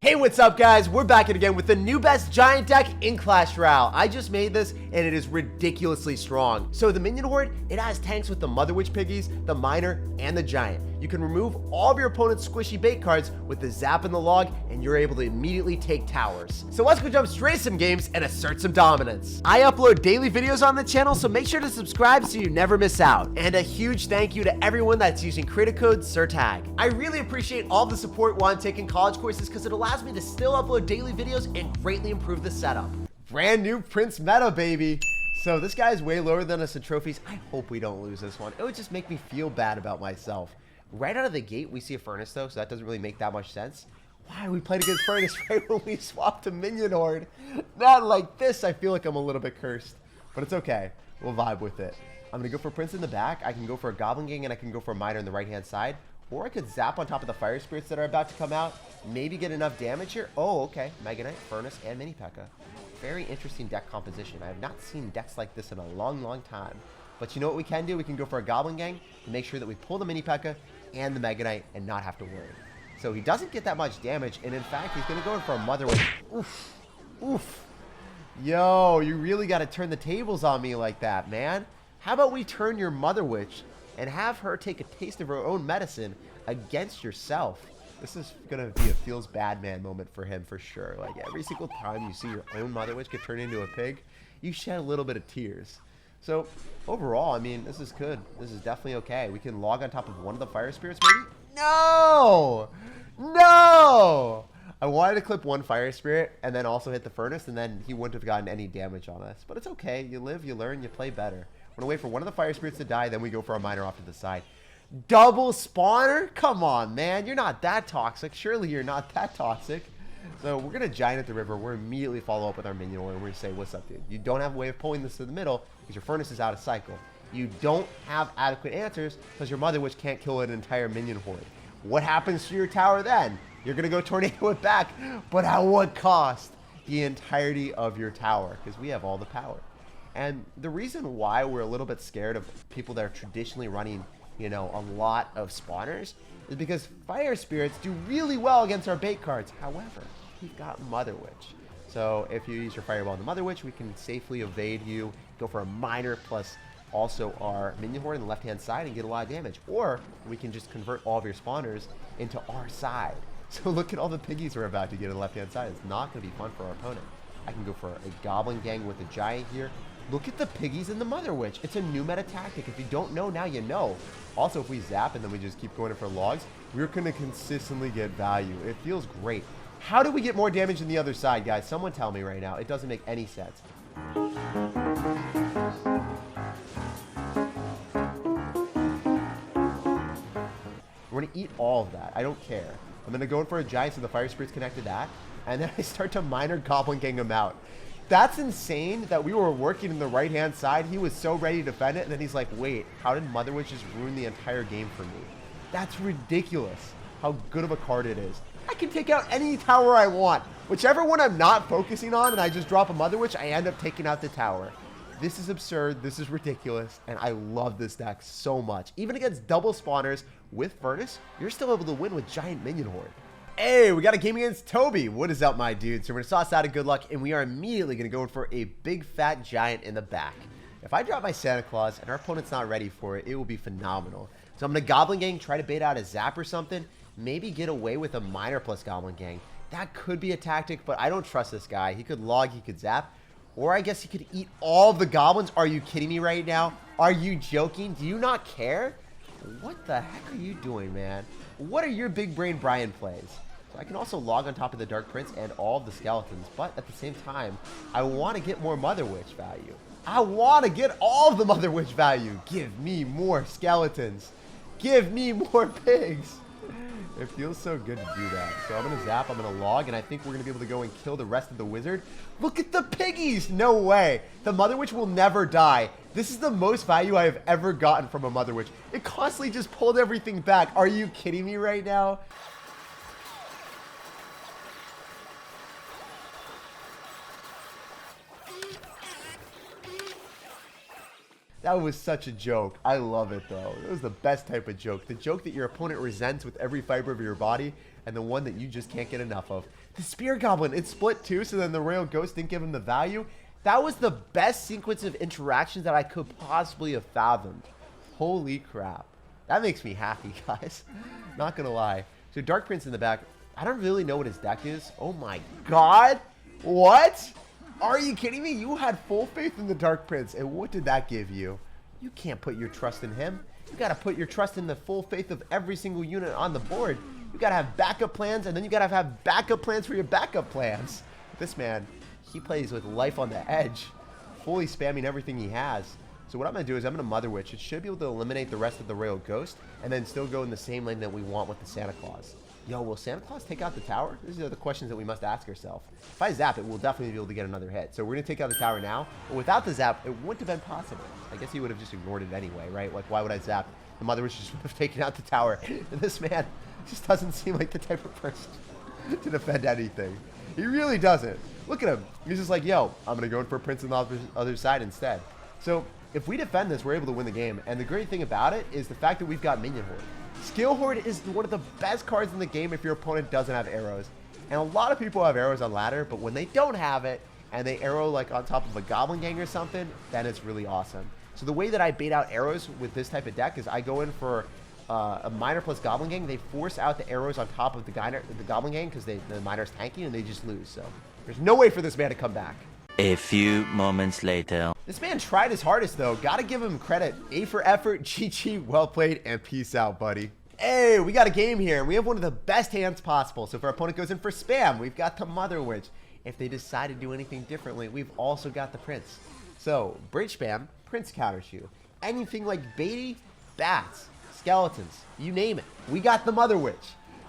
Hey, what's up guys? We're back again with the new best giant deck in Clash Royale. I just made this and it is ridiculously strong. So the Minion Horde, it has tanks with the Mother Witch Piggies, the Miner, and the Giant. You can remove all of your opponent's squishy bait cards with the Zap and the Log, and you're able to immediately take towers. So let's go jump straight to some games and assert some dominance. I upload daily videos on the channel, so make sure to subscribe so you never miss out. And a huge thank you to everyone that's using creator code SirTag. I really appreciate all the support while I'm taking college courses because it allows me to still upload daily videos and greatly improve the setup. Brand new Prince meta, baby. So this guy's way lower than us in trophies. I hope we don't lose this one. It would just make me feel bad about myself. Right out of the gate, we see a Furnace though, so that doesn't really make that much sense. Why we played against Furnace right when we swapped to Minion Horde? Not like this, I feel like I'm a little bit cursed. But it's okay, we'll vibe with it. I'm gonna go for Prince in the back, I can go for a Goblin Gang, and I can go for a Miner on the right-hand side. Or I could zap on top of the Fire Spirits that are about to come out, maybe get enough damage here. Oh, okay, Mega Knight, Furnace, and Mini P.E.K.K.A. Very interesting deck composition. I have not seen decks like this in a long, long time. But you know what we can do? We can go for a Goblin Gang to make sure that we pull the Mini P.E.K.K.A. and the Mega Knight and not have to worry. So he doesn't get that much damage, and in fact, he's going to go in for a Mother Witch. Oof. Oof. Yo, you really got to turn the tables on me like that, man. How about we turn your Mother Witch and have her take a taste of her own medicine against yourself? This is going to be a feels bad man moment for him for sure. Like every single time you see your own Mother Witch get turned into a pig, you shed a little bit of tears. So overall, I mean, this is good. This is definitely okay. We can log on top of one of the Fire Spirits maybe? No! No! I wanted to clip one Fire Spirit and then also hit the Furnace, and then he wouldn't have gotten any damage on us. But it's okay. You live, you learn, you play better. We're going to wait for one of the Fire Spirits to die, then we go for a Miner off to the side. Double spawner? Come on, man. You're not that toxic. Surely you're not that toxic. So we're going to Giant at the river. We're immediately follow up with our Minion Horde, and we're going to say, what's up, dude? You don't have a way of pulling this to the middle because your Furnace is out of cycle. You don't have adequate answers because your Mother Witch can't kill an entire Minion Horde. What happens to your tower then? You're going to go Tornado it back, but at what cost? The entirety of your tower, because we have all the power. And the reason why we're a little bit scared of people that are traditionally running, you know, a lot of spawners is because Fire Spirits do really well against our bait cards. However, we've got Mother Witch. So if you use your Fireball on the Mother Witch, we can safely evade you, go for a Miner plus also our Minion Horde on the left-hand side and get a lot of damage. Or we can just convert all of your spawners into our side. So look at all the piggies we're about to get on the left-hand side. It's not going to be fun for our opponent. I can go for a Goblin Gang with a Giant here. Look at the piggies and the Mother Witch. It's a new meta tactic. If you don't know, now you know. Also, if we zap and then we just keep going in for logs, we're going to consistently get value. It feels great. How do we get more damage than the other side, guys? Someone tell me right now. It doesn't make any sense. We're going to eat all of that. I don't care. I'm going to go in for a Giant so the Fire Spirits connect to that. And then I start to Miner Goblin Gang him out. That's insane that we were working in the right-hand side. He was so ready to defend it. And then he's like, wait, how did Mother Witch just ruin the entire game for me? That's ridiculous how good of a card it is. I can take out any tower I want. Whichever one I'm not focusing on and I just drop a Mother Witch, I end up taking out the tower. This is absurd. This is ridiculous. And I love this deck so much. Even against double spawners with Furnace, you're still able to win with Giant Minion Horde. Hey, we got a game against Toby. What is up, my dude? So we're going to sauce out of good luck, and we are immediately going to go in for a big fat Giant in the back. If I drop my Santa Claus and our opponent's not ready for it, it will be phenomenal. So I'm going to Goblin Gang, try to bait out a Zap or something, maybe get away with a Miner plus Goblin Gang. That could be a tactic, but I don't trust this guy. He could log, he could Zap, or I guess he could eat all the goblins. Are you kidding me right now? Are you joking? Do you not care? What the heck are you doing, man? What are your big brain Brian plays? So I can also log on top of the Dark Prince and all of the skeletons, but at the same time, I want to get more Mother Witch value. I want to get all of the Mother Witch value. Give me more skeletons. Give me more pigs. It feels so good to do that. So I'm going to zap, I'm going to log, and I think we're going to be able to go and kill the rest of the wizard. Look at the piggies! No way. The Mother Witch will never die. This is the most value I have ever gotten from a Mother Witch. It constantly just pulled everything back. Are you kidding me right now? That was such a joke. I love it, though. It was the best type of joke. The joke that your opponent resents with every fiber of your body, and the one that you just can't get enough of. The Spear Goblin, it split too, so then the Royal Ghost didn't give him the value. That was the best sequence of interactions that I could possibly have fathomed. Holy crap. That makes me happy, guys. Not gonna lie. So Dark Prince in the back. I don't really know what his deck is. Oh my god. What? Are you kidding me? You had full faith in the Dark Prince, and what did that give you? You can't put your trust in him. You gotta put your trust in the full faith of every single unit on the board. You gotta have backup plans, and then you gotta have backup plans for your backup plans. This man, he plays with life on the edge, fully spamming everything he has. So what I'm gonna do is I'm gonna Mother Witch. It should be able to eliminate the rest of the Royal Ghost, and then still go in the same lane that we want with the Santa Claus. Yo, will Santa Claus take out the tower? These are the questions that we must ask ourselves. If I zap it, we'll definitely be able to get another hit. So we're going to take out the tower now. But without the zap, it wouldn't have been possible. I guess he would have just ignored it anyway, right? Like, why would I zap? The Mother Witch just would have taken out the tower. And this man just doesn't seem like the type of person to defend anything. He really doesn't. Look at him. He's just like, yo, I'm going to go in for a Prince on the other side instead. So if we defend this, we're able to win the game. And the great thing about it is the fact that we've got Minion Horde. Skill Horde is one of the best cards in the game if your opponent doesn't have arrows. And a lot of people have arrows on ladder, but when they don't have it, and they arrow like on top of a Goblin Gang or something, then it's really awesome. So the way that I bait out arrows with this type of deck is I go in for a Miner plus Goblin Gang. They force out the arrows on top of the Goblin Gang because the Miner's tanky and they just lose. So there's no way for this man to come back. A few moments later. This man tried his hardest, though. Gotta give him credit. A for effort, GG, well played, and peace out, buddy. Hey, we got a game here, and we have one of the best hands possible. So if our opponent goes in for spam, we've got the Mother Witch. If they decide to do anything differently, we've also got the Prince. So, bridge spam, Prince counters you. Anything like baity, bats, skeletons, you name it. We got the Mother Witch.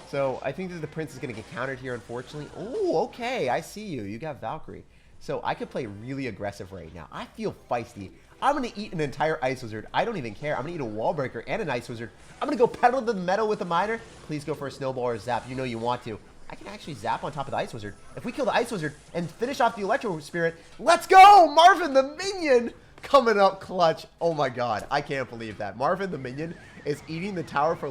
So I think that the Prince is going to get countered here, unfortunately. Oh, okay, I see you. You got Valkyrie. So I could play really aggressive right now. I feel feisty. I'm going to eat an entire Ice Wizard. I don't even care. I'm going to eat a Wall Breaker and an Ice Wizard. I'm going to go pedal to the metal with a Miner. Please go for a Snowball or a Zap. You know you want to. I can actually Zap on top of the Ice Wizard. If we kill the Ice Wizard and finish off the Electro Spirit, let's go! Marvin the Minion coming up clutch. Oh my god. I can't believe that. Marvin the Minion is eating the tower for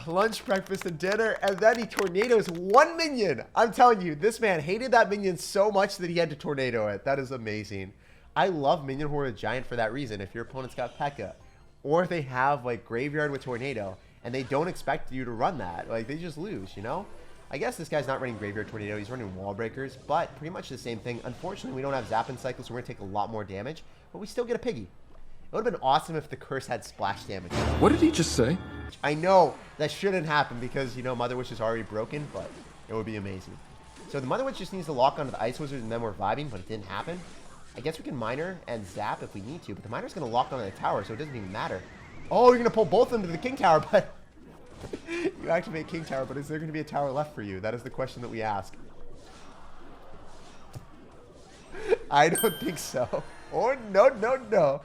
lunch, breakfast, and dinner, and then he tornadoes one minion. I'm telling you, this man hated that minion so much that he had to tornado it. That is amazing. I love Minion Horde Giant for that reason. If your opponent's got P.E.K.K.A. or if they have like Graveyard with Tornado and they don't expect you to run that, like they just lose, you know? I guess this guy's not running Graveyard Tornado, he's running Wall Breakers, but pretty much the same thing. Unfortunately, we don't have Zap and Cycle, so we're gonna take a lot more damage, but we still get a Piggy. It would have been awesome if the curse had splash damage. What did he just say? I know that shouldn't happen because, you know, Mother Witch is already broken, but it would be amazing. So the Mother Witch just needs to lock onto the Ice Wizard and then we're vibing, but it didn't happen. I guess we can Miner and Zap if we need to, but the Miner's going to lock onto the tower, so it doesn't even matter. Oh, you're going to pull both of them to the King Tower, but you activate King Tower, but is there going to be a tower left for you? That is the question that we ask. I don't think so. Oh, no, no, no.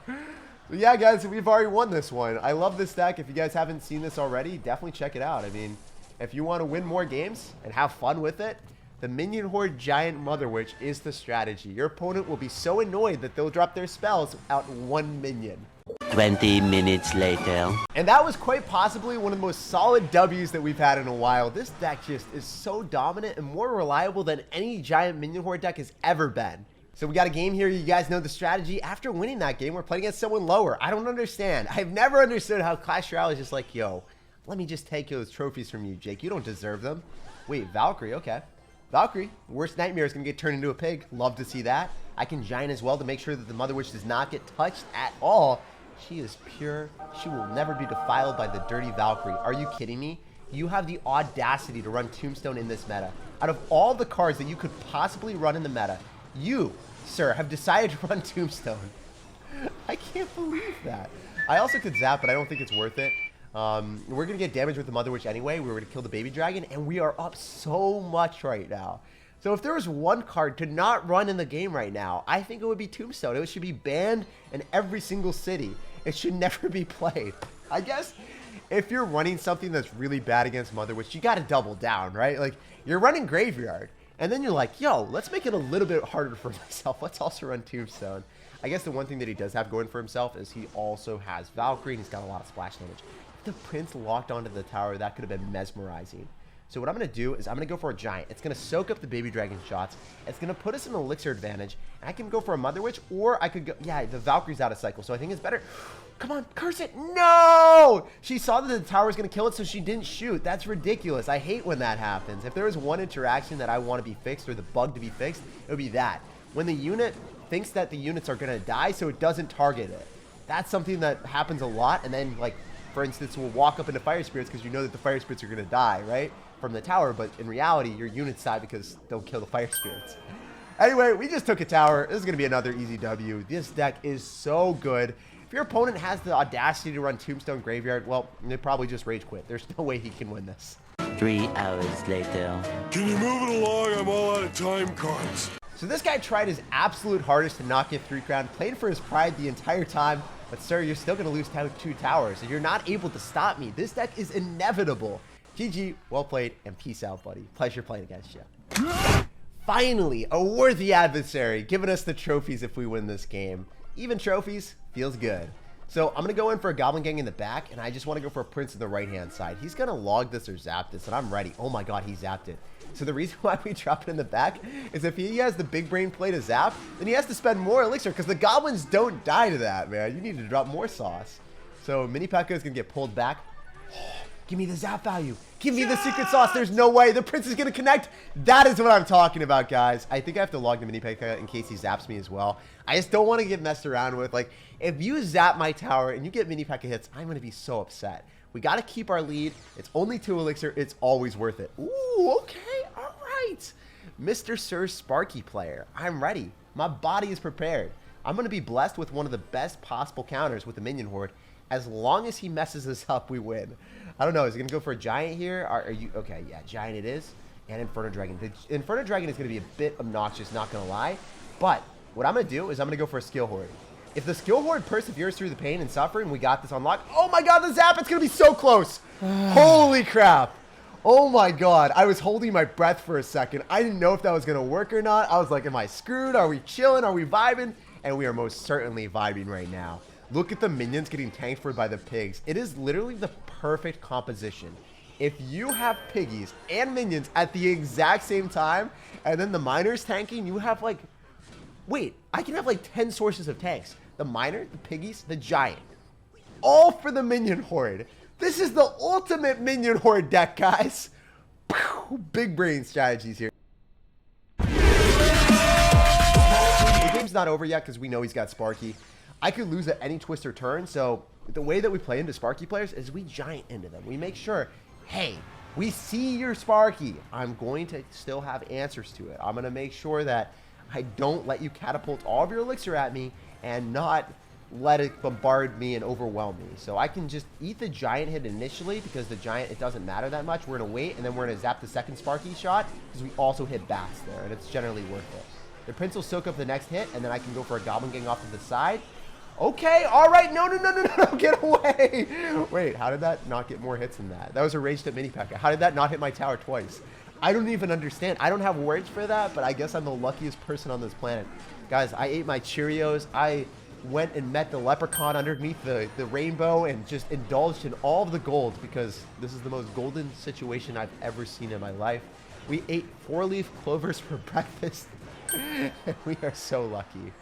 So yeah, guys, we've already won this one. I love this deck. If you guys haven't seen this already, definitely check it out. I mean, if you want to win more games and have fun with it, the Minion Horde Giant Mother Witch is the strategy. Your opponent will be so annoyed that they'll drop their spells out one minion. 20 minutes later. And that was quite possibly one of the most solid W's that we've had in a while. This deck just is so dominant and more reliable than any Giant Minion Horde deck has ever been. So we got a game here. You guys know the strategy. After winning that game, we're playing against someone lower. I don't understand. I've never understood how Clash Royale is just like, yo, let me just take those trophies from you, Jake. You don't deserve them. Wait, Valkyrie, okay. Valkyrie, worst nightmare is going to get turned into a pig. Love to see that. I can Giant as well to make sure that the Mother Witch does not get touched at all. She is pure. She will never be defiled by the dirty Valkyrie. Are you kidding me? You have the audacity to run Tombstone in this meta. Out of all the cards that you could possibly run in the meta, you, sir, have decided to run Tombstone. I can't believe that. I also could Zap, but I don't think it's worth it. We're going to get damage with the Mother Witch anyway. We were going to kill the Baby Dragon, and we are up so much right now. So if there was one card to not run in the game right now, I think it would be Tombstone. It should be banned in every single city. It should never be played. I guess if you're running something that's really bad against Mother Witch, you got to double down, right? Like, you're running Graveyard. And then you're like, yo, let's make it a little bit harder for myself. Let's also run Tombstone. I guess the one thing that he does have going for himself is he also has Valkyrie, and he's got a lot of splash damage. If the Prince locked onto the tower, that could have been mesmerizing. So what I'm going to do is I'm going to go for a Giant. It's going to soak up the Baby Dragon shots. It's going to put us in an Elixir advantage. And I can go for a Mother Witch, or I could go... Yeah, the Valkyrie's out of cycle, so I think it's better... Come on, curse it. No! She saw that the tower was going to kill it, so she didn't shoot. That's ridiculous. I hate when that happens. If there was one interaction that I want to be fixed, or the bug to be fixed, it would be that. When the unit thinks that the units are going to die, so it doesn't target it. That's something that happens a lot, and then, like, for instance, we'll walk up into Fire Spirits because you know that the Fire Spirits are going to die, right? From the tower, but in reality, your units die because they'll kill the Fire Spirits. Anyway, we just took a tower. This is going to be another easy W. This deck is so good. If your opponent has the audacity to run Tombstone Graveyard, well, they probably just rage quit. There's no way he can win this. 3 hours later. Can you move it along? I'm all out of time cards. So this guy tried his absolute hardest to not get 3 crown, played for his pride the entire time, but sir, you're still going to lose 2 towers, and you're not able to stop me. This deck is inevitable. GG, well played, and peace out, buddy. Pleasure playing against you. Finally, a worthy adversary, giving us the trophies if we win this game. Even trophies, feels good. So I'm going to go in for a Goblin Gang in the back, and I just want to go for a Prince on the right-hand side. He's going to log this or zap this, and I'm ready. Oh my god, he zapped it. So the reason why we drop it in the back is if he has the big brain play to zap, then he has to spend more elixir, because the goblins don't die to that, man. You need to drop more sauce. So Mini P.E.K.K.A is going to get pulled back. Give me the zap value. Give me the secret sauce. There's no way. The Prince is going to connect. That is what I'm talking about, guys. I think I have to log the Mini P.E.K.K.A in case he zaps me as well. I just don't want to get messed around with. Like, if you zap my tower and you get Mini P.E.K.K.A hits, I'm going to be so upset. We got to keep our lead. It's only 2 elixir. It's always worth it. Ooh, okay. All right. Mr. Sir Sparky player. I'm ready. My body is prepared. I'm going to be blessed with one of the best possible counters with the Minion Horde. As long as he messes us up, we win. I don't know. Is he going to go for a Giant here? Are you... Okay, yeah, Giant it is. And Inferno Dragon. The Inferno Dragon is going to be a bit obnoxious, not going to lie. But what I'm going to do is I'm going to go for a Skill Horde. If the Skill Horde perseveres through the pain and suffering, we got this unlocked. Oh my god, the zap! It's going to be so close! Holy crap! Oh my god, I was holding my breath for a second. I didn't know if that was going to work or not. I was like, am I screwed? Are we chilling? Are we vibing? And we are most certainly vibing right now. Look at the minions getting tanked for by the pigs. It is literally the perfect composition. If you have piggies and minions at the exact same time, and then the miners tanking, you have like... Wait, I can have like 10 sources of tanks. The miner, the piggies, the giant. All for the Minion Horde. This is the ultimate Minion Horde deck, guys. Big brain strategies here. The game's not over yet because we know he's got Sparky. I could lose at any twist or turn, so the way that we play into Sparky players is we giant into them. We make sure, hey, we see your Sparky. I'm going to still have answers to it. I'm going to make sure that I don't let you catapult all of your elixir at me and not let it bombard me and overwhelm me. So I can just eat the giant hit initially because the giant, it doesn't matter that much. We're going to wait, and then we're going to zap the second Sparky shot because we also hit bats there, and it's generally worth it. The Prince will soak up the next hit, and then I can go for a Goblin Gang off to the side. Okay, all right, no, get away. Wait, how did that not get more hits than that? That was a raged at Mini P.E.K.K.A. How did that not hit my tower twice? I don't even understand. I don't have words for that, but I guess I'm the luckiest person on this planet. Guys, I ate my Cheerios. I went and met the leprechaun underneath the rainbow and just indulged in all of the gold because this is the most golden situation I've ever seen in my life. We ate 4-leaf clovers for breakfast. We are so lucky.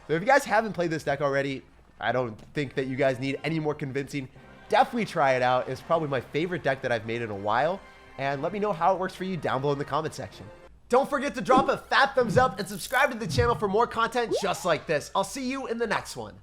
So if you guys haven't played this deck already, I don't think that you guys need any more convincing. Definitely try it out. It's probably my favorite deck that I've made in a while. And let me know how it works for you down below in the comment section. Don't forget to drop a fat thumbs up and subscribe to the channel for more content just like this. I'll see you in the next one.